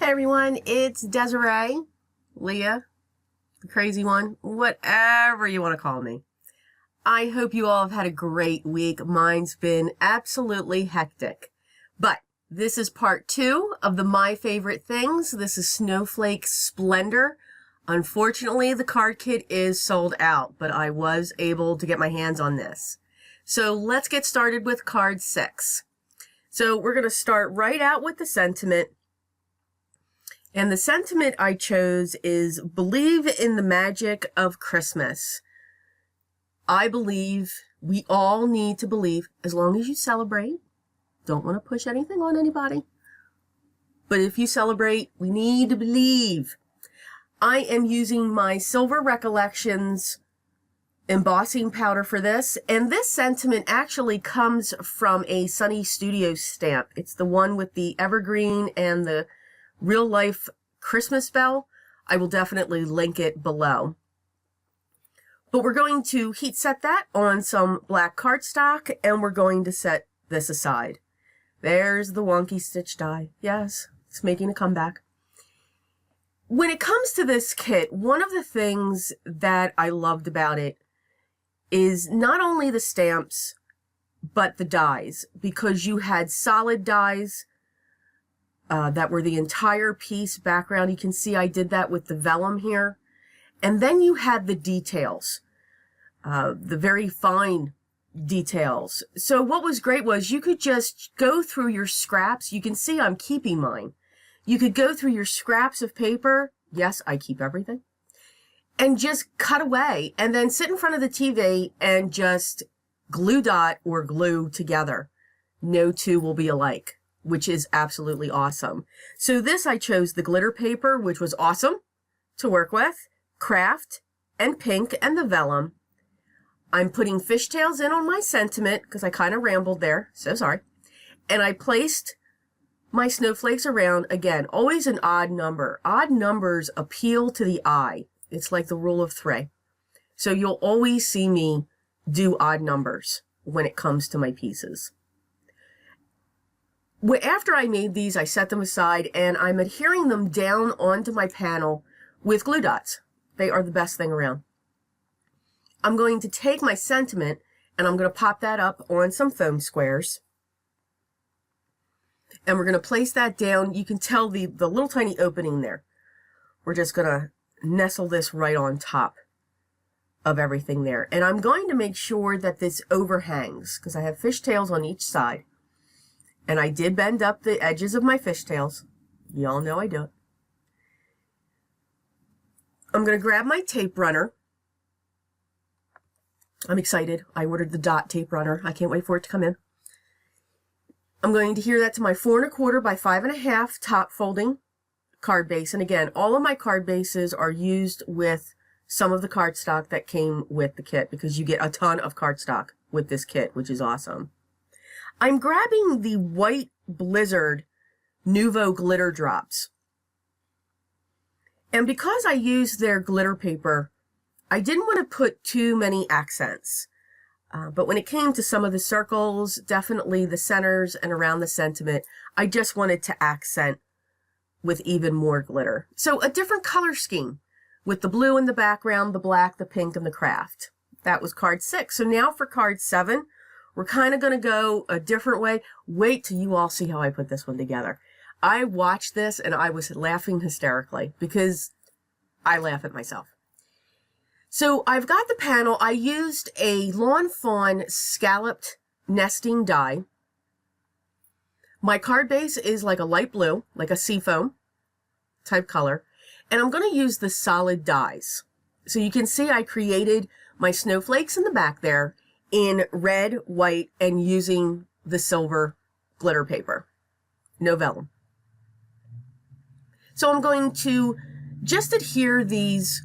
Hi everyone, it's Desiree, Leah, the crazy one, whatever you want to call me. I hope you all have had a great week. Mine's been absolutely hectic. But this is part 2 of the My Favorite Things. This is Snowflake Splendor. Unfortunately, the card kit is sold out, but I was able to get my hands on this. So let's get started with card 6. So we're going to start right out with the sentiment. And the sentiment I chose is believe in the magic of Christmas. I believe we all need to believe, as long as you celebrate. Don't want to push anything on anybody. But if you celebrate, we need to believe. I am using my Silver Recollections embossing powder for this. And this sentiment actually comes from a Sunny Studios stamp. It's the one with the evergreen and the real life Christmas bell. I will definitely link it below. But we're going to heat set that on some black cardstock, and we're going to set this aside. There's the wonky stitch die. Yes, it's making a comeback. When it comes to this kit, one of the things that I loved about it is not only the stamps, but the dies, because you had solid dies that were the entire piece background. You can see I did that with the vellum here. And then you had the details, the very fine details. So what was great was you could just go through your scraps. You can see I'm keeping mine. You could go through your scraps of paper. Yes, I keep everything. And just cut away and then sit in front of the TV and just glue dot or glue together. No two will be alike, which is absolutely awesome. So this, I chose the glitter paper, which was awesome to work with, Kraft and pink and the vellum. I'm putting fishtails in on my sentiment because I kind of rambled there, so sorry. And I placed my snowflakes around, again, always an odd number. Odd numbers appeal to the eye. It's like the rule of 3. So you'll always see me do odd numbers when it comes to my pieces. After I made these, I set them aside, and I'm adhering them down onto my panel with glue dots. They are the best thing around. I'm going to take my sentiment, and I'm going to pop that up on some foam squares. And we're going to place that down. You can tell the little tiny opening there. We're just going to nestle this right on top of everything there. And I'm going to make sure that this overhangs, because I have fishtails on each side. And I did bend up the edges of my fishtails. Y'all know I do it. I'm going to grab my tape runner. I'm excited. I ordered the dot tape runner. I can't wait for it to come in. I'm going to adhere that to my 4 1/4 by 5 1/2 top folding card base. And again, all of my card bases are used with some of the cardstock that came with the kit, because you get a ton of cardstock with this kit, which is awesome. I'm grabbing the White Blizzard Nuvo glitter drops. And because I used their glitter paper, I didn't want to put too many accents. But when it came to some of the circles, definitely the centers and around the sentiment, I just wanted to accent with even more glitter. So a different color scheme with the blue in the background, the black, the pink, and the Kraft. That was card 6. So now for card 7. We're kind of going to go a different way. Wait till you all see how I put this one together. I watched this and I was laughing hysterically because I laugh at myself. So I've got the panel. I used a Lawn Fawn scalloped nesting die. My card base is like a light blue, like a seafoam type color. And I'm going to use the solid dies. So you can see I created my snowflakes in the back there in red, white, and using the silver glitter paper. No vellum. So I'm going to just adhere these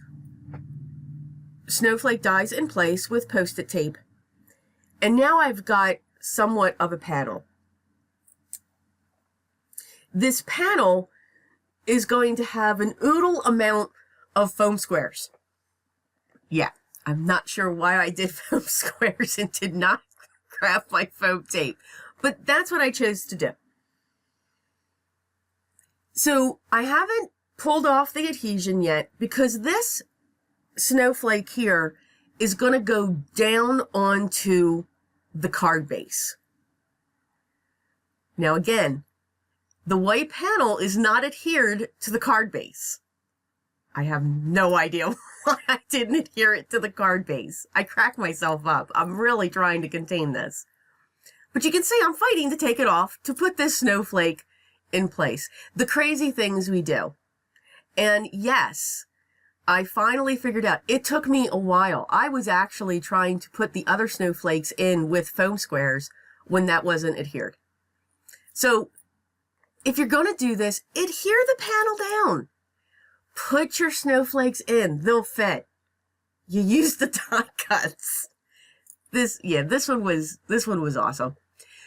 snowflake dies in place with Post-it tape. And now I've got somewhat of a panel. This panel is going to have an oodle amount of foam squares. Yeah. I'm not sure why I did foam squares and did not craft my foam tape, but that's what I chose to do. So I haven't pulled off the adhesion yet because this snowflake here is going to go down onto the card base. Now again, the white panel is not adhered to the card base. I have no idea why I didn't adhere it to the card base. I crack myself up. I'm really trying to contain this. But you can see I'm fighting to take it off to put this snowflake in place. The crazy things we do. And yes, I finally figured out. It took me a while. I was actually trying to put the other snowflakes in with foam squares when that wasn't adhered. So if you're going to do this, adhere the panel down. Put your snowflakes in. They'll fit. You use the die cuts. This one was awesome.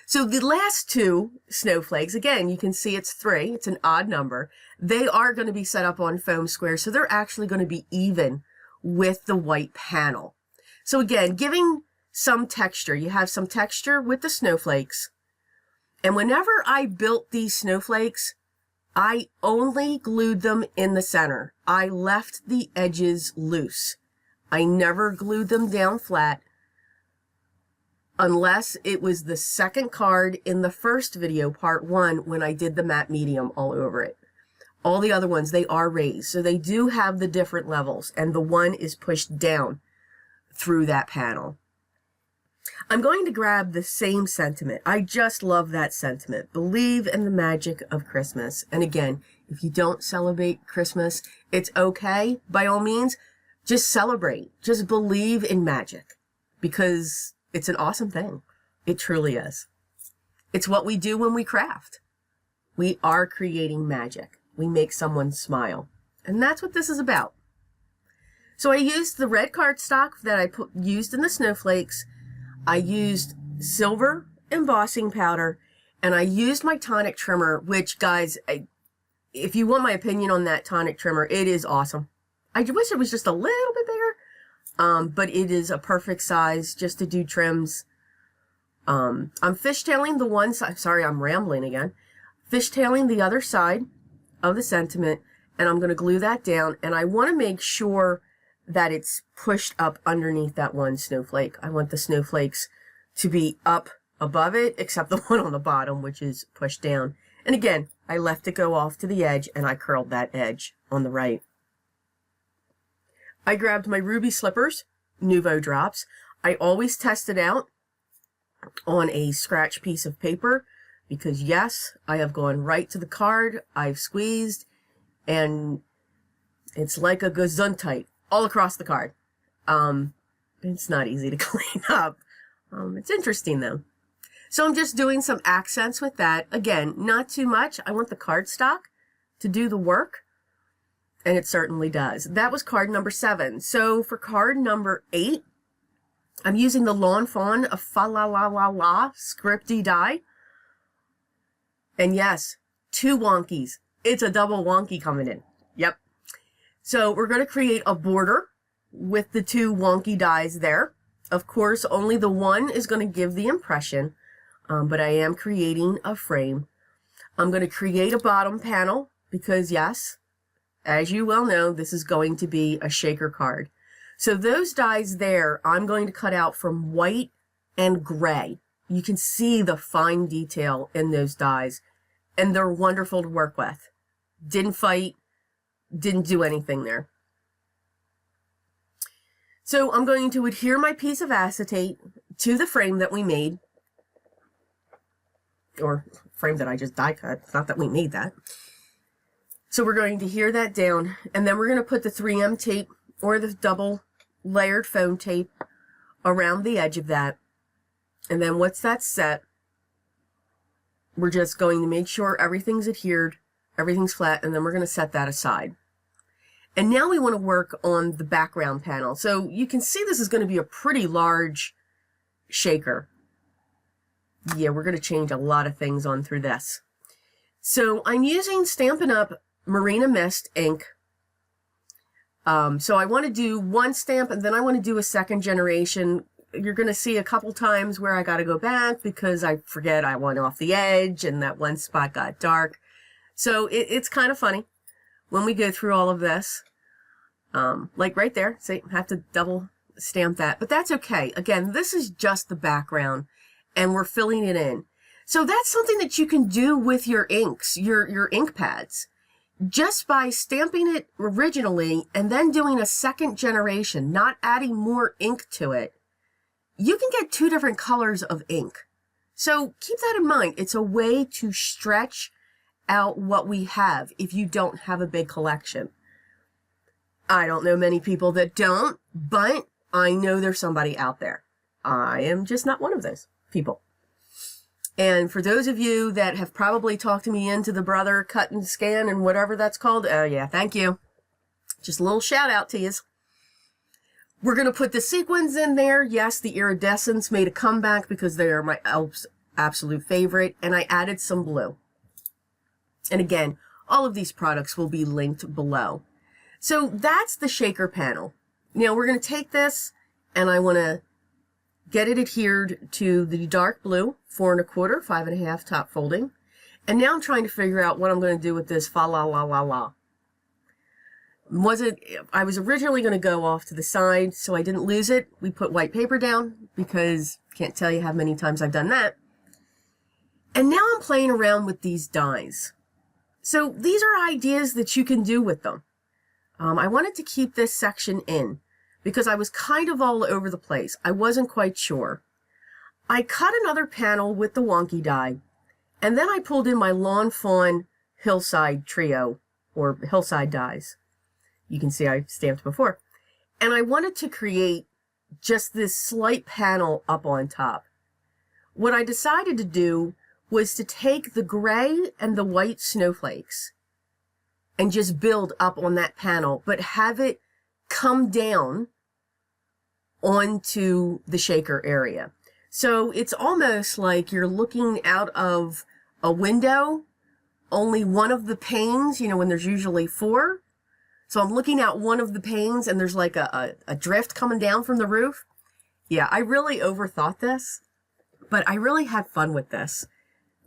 So the last two snowflakes, again, you can see it's 3. It's an odd number. They are going to be set up on foam squares, so they're actually going to be even with the white panel. So again, giving some texture. You have some texture with the snowflakes. And whenever I built these snowflakes, I only glued them in the center. I left the edges loose. I never glued them down flat unless it was the second card in the first video, part 1, when I did the matte medium all over it. All the other ones, they are raised. So they do have the different levels, and the one is pushed down through that panel. I'm going to grab the same sentiment. I just love that sentiment. Believe in the magic of Christmas. And again, if you don't celebrate Christmas, it's okay. By all means, just celebrate. Just believe in magic because it's an awesome thing. It truly is. It's what we do when we craft. We are creating magic. We make someone smile. And that's what this is about. So I used the red cardstock that I used in the snowflakes. I used silver embossing powder, and I used my tonic trimmer, which, guys, if you want my opinion on that tonic trimmer, it is awesome. I wish it was just a little bit bigger, but it is a perfect size just to do trims. I'm fishtailing the one side. Sorry, I'm rambling again. Fishtailing the other side of the sentiment, and I'm going to glue that down, and I want to make sure that it's pushed up underneath that one snowflake. I want the snowflakes to be up above it, except the one on the bottom, which is pushed down. And again, I left it go off to the edge, and I curled that edge on the right. I grabbed my Ruby Slippers, Nouveau Drops. I always test it out on a scratch piece of paper, because yes, I have gone right to the card, I've squeezed, and it's like a Gesundheit all across the card. It's not easy to clean up. It's interesting though. So I'm just doing some accents with that. Again, not too much. I want the cardstock to do the work, and it certainly does. That was card number 7. So for card number 8, I'm using the Lawn Fawn of Fa La La La La Scripty die. And yes, 2 wonkies. It's a double wonky coming in. Yep. So we're going to create a border with the 2 wonky dies there. Of course, only the one is going to give the impression, but I am creating a frame. I'm going to create a bottom panel because, yes, as you well know, this is going to be a shaker card. So those dies there, I'm going to cut out from white and gray. You can see the fine detail in those dies, and they're wonderful to work with. Didn't fight, didn't do anything there. So I'm going to adhere my piece of acetate to the frame that we made, or frame that I just die cut. It's not that we made that. So we're going to adhere that down, and then we're going to put the 3M tape or the double layered foam tape around the edge of that. And then once that's set, we're just going to make sure everything's adhered, everything's flat, and then we're going to set that aside. And now we want to work on the background panel. So you can see this is going to be a pretty large shaker. Yeah, we're going to change a lot of things on through this. So I'm using Stampin' Up! Marina Mist ink. So I want to do one stamp, and then I want to do a second generation. You're going to see a couple times where I got to go back because I forget I went off the edge and that one spot got dark. So it's kind of funny when we go through all of this. Like right there, see, I have to double stamp that, but that's okay. Again, this is just the background and we're filling it in. So that's something that you can do with your inks, your ink pads. Just by stamping it originally and then doing a second generation, not adding more ink to it, you can get 2 different colors of ink. So keep that in mind. It's a way to stretch out what we have if you don't have a big collection. I don't know many people that don't, but I know there's somebody out there. I am just not one of those people. And for those of you that have probably talked me into the Brother Cut and Scan and whatever that's called, oh yeah, thank you. Just a little shout out to you. We're going to put the sequins in there. Yes, the iridescents made a comeback because they are my absolute favorite. And I added some blue. And again, all of these products will be linked below. So that's the shaker panel. Now we're going to take this and I want to get it adhered to the dark blue, 4 1/4, 5 1/2 top folding. And now I'm trying to figure out what I'm going to do with this fa la la la la. I was originally going to go off to the side so I didn't lose it. We put white paper down because can't tell you how many times I've done that. And now I'm playing around with these dies. So these are ideas that you can do with them. I wanted to keep this section in because I was kind of all over the place. I wasn't quite sure. I cut another panel with the wonky die, and then I pulled in my Lawn Fawn Hillside Trio, or Hillside dies. You can see I stamped before. And I wanted to create just this slight panel up on top. What I decided to do was to take the gray and the white snowflakes and just build up on that panel, but have it come down onto the shaker area. So it's almost like you're looking out of a window, only one of the panes, you know, when there's usually 4. So I'm looking out one of the panes and there's like a drift coming down from the roof. Yeah, I really overthought this, but I really had fun with this.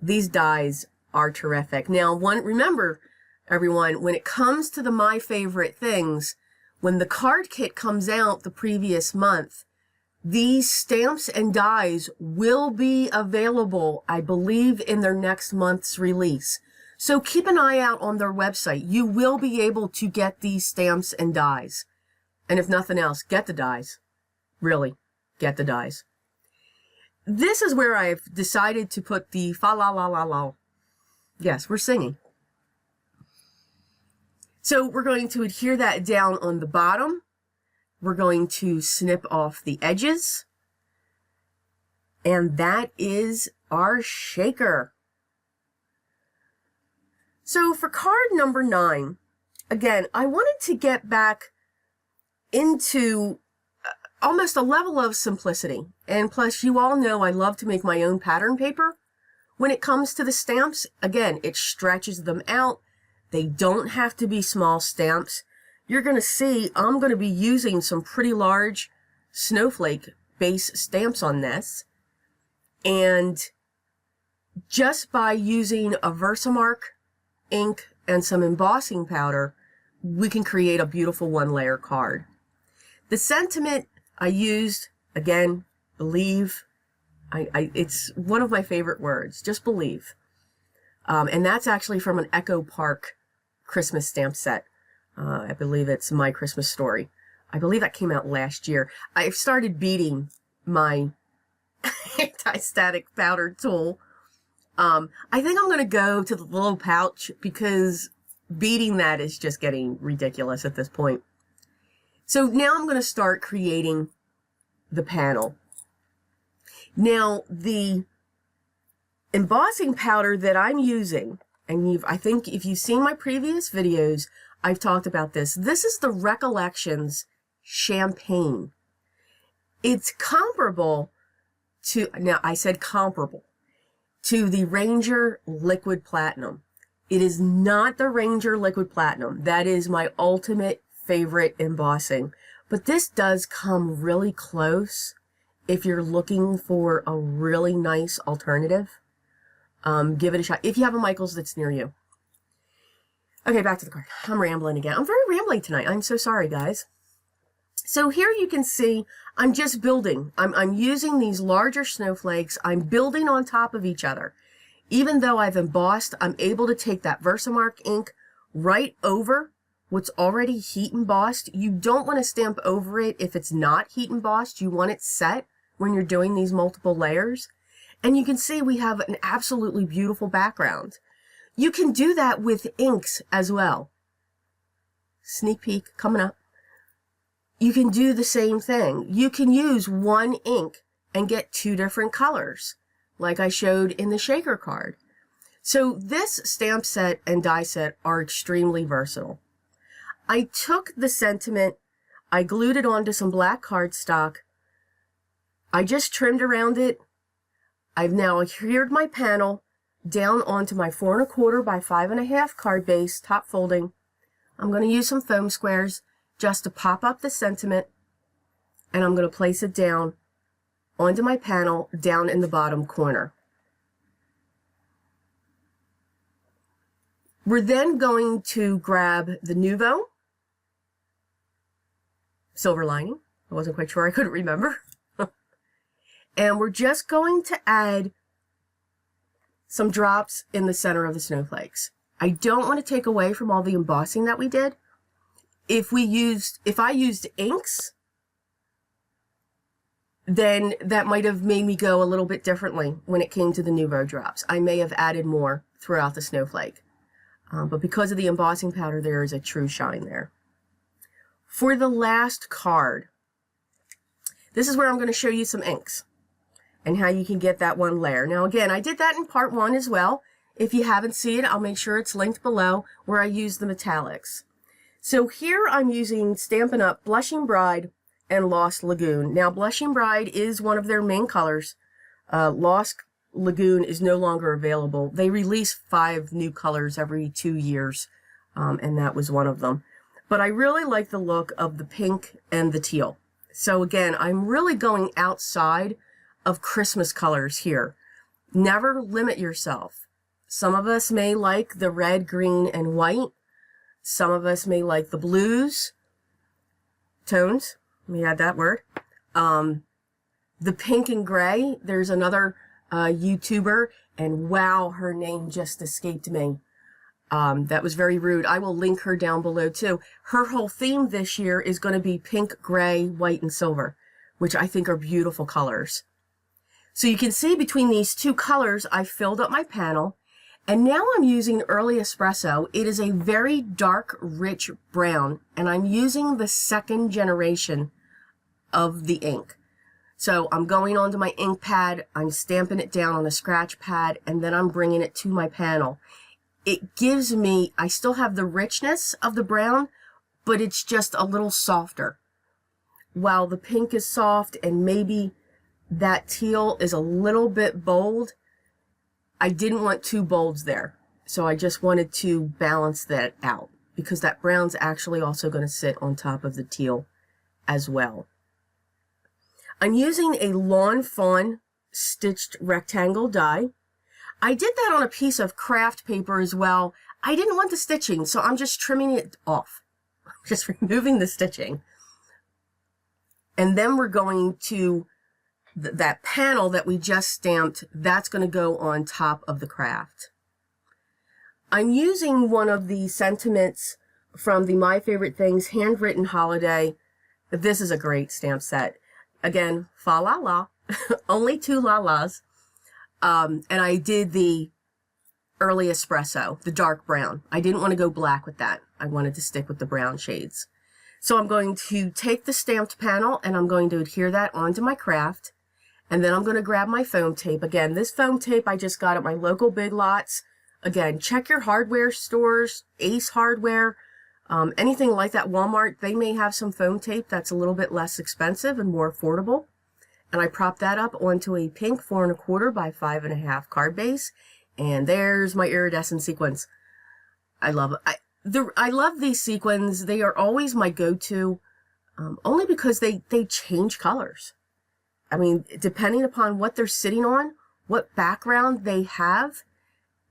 These dies are terrific. Now, remember, everyone, when it comes to the My Favorite Things, when the card kit comes out the previous month, these stamps and dies will be available, I believe, in their next month's release. So keep an eye out on their website. You will be able to get these stamps and dies. And if nothing else, get the dies. Really, get the dies. This is where I've decided to put the fa la la la la. Yes, we're singing. So we're going to adhere that down on the bottom. We're going to snip off the edges. And that is our shaker. So for card number 9, again, I wanted to get back into almost a level of simplicity. And plus, you all know I love to make my own pattern paper. When it comes to the stamps, again, it stretches them out. They don't have to be small stamps. You're going to see I'm going to be using some pretty large snowflake base stamps on this. And just by using a Versamark ink and some embossing powder, we can create a beautiful 1-layer card. The sentiment I used, again, believe. It's one of my favorite words, just believe. And that's actually from an Echo Park Christmas stamp set. I believe it's My Christmas Story. I believe that came out last year. I've started beating my anti-static powder tool. I think I'm going to go to the little pouch because beating that is just getting ridiculous at this point. So now I'm going to start creating the panel. Now, the embossing powder that I'm using, and I think if you've seen my previous videos, I've talked about this. This is the Recollections Champagne. It's comparable to, now I said comparable, to the Ranger Liquid Platinum. It is not the Ranger Liquid Platinum. That is my ultimate favorite embossing. But this does come really close if you're looking for a really nice alternative. Give it a shot if you have a Michaels that's near you. Okay, back to the card. I'm rambling again. I'm very rambling tonight. I'm so sorry, guys. So here you can see I'm just building. I'm using these larger snowflakes. I'm building on top of each other. Even though I've embossed, I'm able to take that Versamark ink right over what's already heat embossed. You don't want to stamp over it if it's not heat embossed. You want it set when you're doing these multiple layers. And you can see we have an absolutely beautiful background. You can do that with inks as well. Sneak peek coming up. You can do the same thing. You can use one ink and get two different colors, like I showed in the shaker card. So this stamp set and die set are extremely versatile. I took the sentiment, I glued it onto some black cardstock. I just trimmed around it. I've now adhered my panel down onto my 4 1/4 by 5 1/2 card base, top folding. I'm going to use some foam squares just to pop up the sentiment, and I'm going to place it down onto my panel down in the bottom corner. We're then going to grab the Nouveau silver lining. I wasn't quite sure, I couldn't remember. And we're just going to add some drops in the center of the snowflakes. I don't want to take away from all the embossing that we did. If I used inks, then that might have made me go a little bit differently when it came to the Nouveau drops. I may have added more throughout the snowflake. But because of the embossing powder, there is a true shine there. For the last card, this is where I'm going to show you some inks and how you can get that one layer. Now again, I did that in part 1 as well. If you haven't seen it, I'll make sure it's linked below where I use the metallics. So here I'm using Stampin' Up! Blushing Bride and Lost Lagoon. Now Blushing Bride is one of their main colors. Lost Lagoon is no longer available. They release 5 new colors every 2 years, and that was one of them. But I really like the look of the pink and the teal. So again, I'm really going outside of Christmas colors here. Never limit yourself. Some of us may like the red, green, and white. Some of us may like the blues tones. Let me add that word. The pink and gray. There's another YouTuber, and wow, her name just escaped me. That was very rude. I will link her down below too. Her whole theme this year is going to be pink, gray, white, and silver, which I think are beautiful colors. So you can see between these two colors, I filled up my panel, and now I'm using Early Espresso. It is a very dark, rich brown, and I'm using the 2nd generation of the ink. So I'm going onto my ink pad, I'm stamping it down on a scratch pad, and then I'm bringing it to my panel. It gives me, I still have the richness of the brown, but it's just a little softer. While the pink is soft and maybe that teal is a little bit bold, I didn't want 2 bolds there. So I just wanted to balance that out because that brown's actually also going to sit on top of the teal as well. I'm using a Lawn Fawn stitched rectangle die. I did that on a piece of Kraft paper as well. I didn't want the stitching, so I'm just trimming it off. I'm just removing the stitching. And then we're going to, that panel that we just stamped, that's going to go on top of the Kraft. I'm using one of the sentiments from the My Favorite Things Handwritten Holiday. This is a great stamp set. Again, fa la la, only 2 la-las. And I did the Early Espresso, the dark brown. I didn't want to go black with that. I wanted to stick with the brown shades. So I'm going to take the stamped panel and I'm going to adhere that onto my Kraft. And then I'm going to grab my foam tape. Again, this foam tape I just got at my local Big Lots. Again, check your hardware stores, Ace Hardware, anything like that, Walmart. They may have some foam tape that's a little bit less expensive and more affordable. And I prop that up onto a pink 4 1/4 by 5 1/2 card base. And there's my iridescent sequins. I love it. I love these sequins. They are always my go-to, only because they change colors. I mean, depending upon what they're sitting on, what background they have,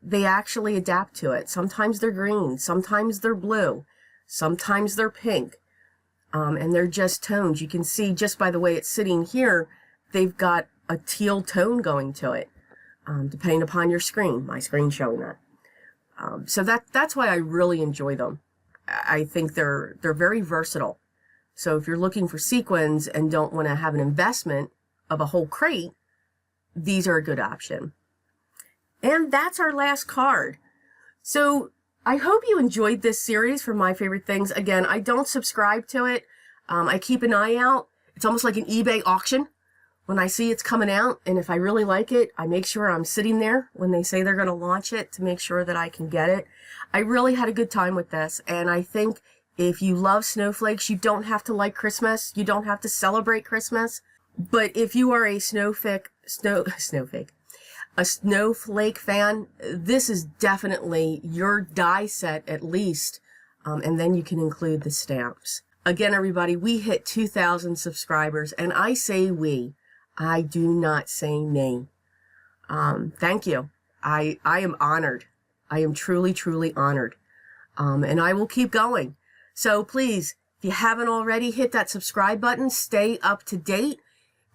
they actually adapt to it. Sometimes they're green, sometimes they're blue, sometimes they're pink, and they're just tones. You can see just by the way it's sitting here, they've got a teal tone going to it, depending upon your screen. My screen's showing that. So that's why I really enjoy them. I think they're very versatile. So if you're looking for sequins and don't want to have an investment of a whole crate, these are a good option. And that's our last card. So I hope you enjoyed this series for My Favorite Things. Again, I don't subscribe to it. I keep an eye out. It's almost like an eBay auction. When I see it's coming out, and if I really like it, I make sure I'm sitting there when they say they're going to launch it to make sure that I can get it. I really had a good time with this, and I think if you love snowflakes, you don't have to like Christmas. You don't have to celebrate Christmas. But if you are a snowflake fan, this is definitely your die set at least, and then you can include the stamps. Again, everybody, we hit 2,000 subscribers, and I say we. I do not say me. Thank you. I am honored. I am truly, truly honored. And I will keep going. So please, if you haven't already, hit that subscribe button. Stay up to date.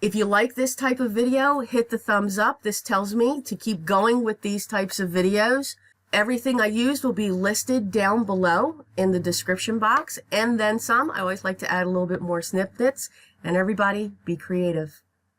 If you like this type of video, hit the thumbs up. This tells me to keep going with these types of videos. Everything I used will be listed down below in the description box, and then some. I always like to add a little bit more snippets. And everybody, be creative.